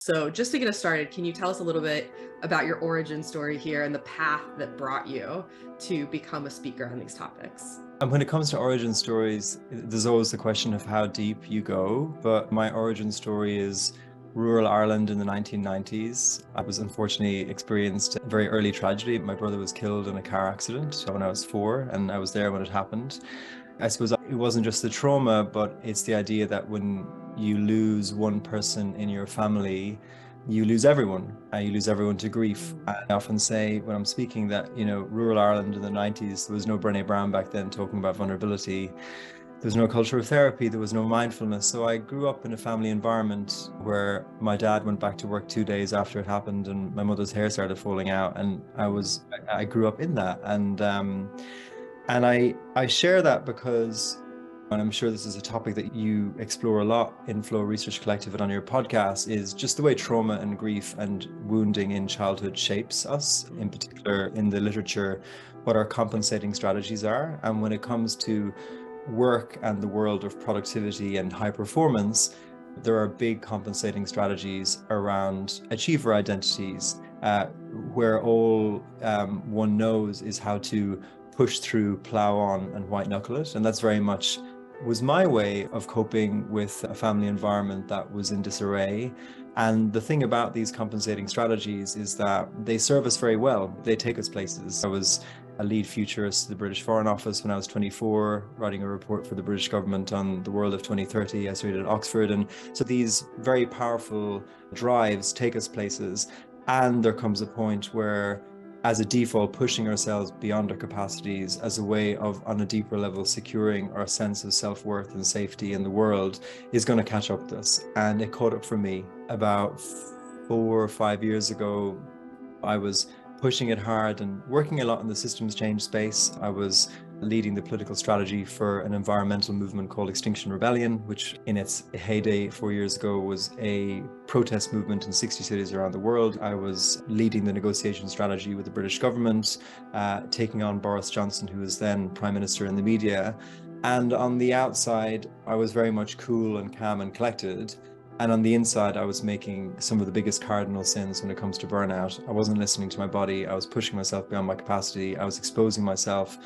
So just to get us started, can you tell us a little bit about your origin story here and the path that brought you to become a speaker on these topics? And when it comes to origin stories, there's always the question of how deep you go. But my origin story is rural Ireland in the 1990s. I was unfortunately experienced a very early tragedy. My brother was killed in a car accident when I was 4, and I was there when it happened. I suppose it wasn't just the trauma, but it's the idea that when you lose one person in your family, you lose everyone. You lose everyone to grief. I often say when I'm speaking that, rural Ireland in the 90s, there was no Brené Brown back then talking about vulnerability. There was no culture of therapy. There was no mindfulness. So I grew up in a family environment where my dad went back to work 2 days after it happened, and my mother's hair started falling out. And I grew up in that. And I share that because, and I'm sure this is a topic that you explore a lot in Flow Research Collective and on your podcast, is just the way trauma and grief and wounding in childhood shapes us, in particular in the literature, what our compensating strategies are. And when it comes to work and the world of productivity and high performance, there are big compensating strategies around achiever identities, where all one knows is how to push through, plow on, and white knuckle it. And that's very much was my way of coping with a family environment that was in disarray. And the thing about these compensating strategies is that they serve us very well. They take us places. I was a lead futurist at the British Foreign Office when I was 24, writing a report for the British government on the world of 2030. I studied at Oxford. And so these very powerful drives take us places. And there comes a point where, as a default, pushing ourselves beyond our capacities as a way of, on a deeper level, securing our sense of self-worth and safety in the world is going to catch up with us. And it caught up for me about 4 or 5 years ago. I was pushing it hard and working a lot in the systems change space. I was leading the political strategy for an environmental movement called Extinction Rebellion, which in its heyday 4 years ago was a protest movement in 60 cities around the world. I was leading the negotiation strategy with the British government, taking on Boris Johnson, who was then Prime Minister, in the media. And on the outside, I was very much cool and calm and collected. And on the inside, I was making some of the biggest cardinal sins when it comes to burnout. I wasn't listening to my body. I was pushing myself beyond my capacity. I was exposing myself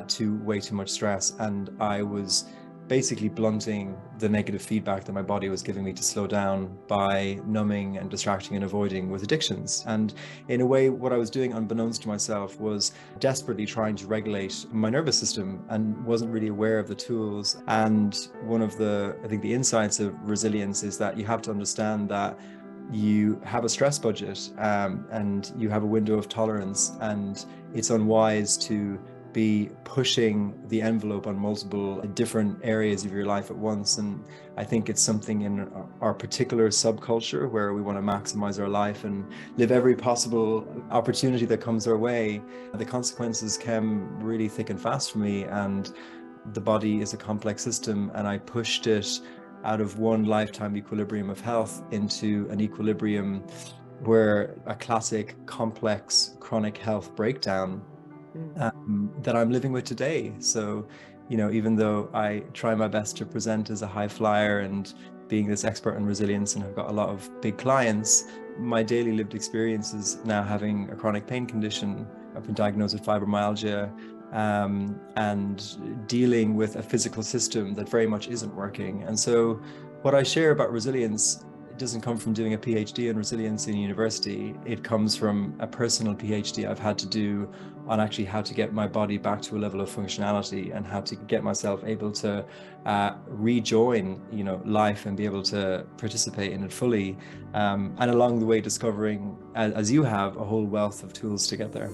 to way too much stress. And I was basically blunting the negative feedback that my body was giving me to slow down by numbing and distracting and avoiding with addictions. And in a way, what I was doing unbeknownst to myself was desperately trying to regulate my nervous system and wasn't really aware of the tools. And one of the, I think, the insights of resilience is that you have to understand that you have a stress budget, and you have a window of tolerance, and it's unwise to be pushing the envelope on multiple different areas of your life at once. And I think it's something in our particular subculture where we want to maximize our life and live every possible opportunity that comes our way. The consequences came really thick and fast for me, and the body is a complex system, and I pushed it out of one lifetime equilibrium of health into an equilibrium where a classic complex chronic health breakdown that I'm living with today. So, even though I try my best to present as a high flyer and being this expert in resilience and have got a lot of big clients, my daily lived experiences now having a chronic pain condition. I've been diagnosed with fibromyalgia, and dealing with a physical system that very much isn't working. And so what I share about resilience, it doesn't come from doing a PhD in resilience in university. It comes from a personal PhD I've had to do on actually how to get my body back to a level of functionality and how to get myself able to rejoin, life and be able to participate in it fully. And along the way, discovering, as you have, a whole wealth of tools to get there.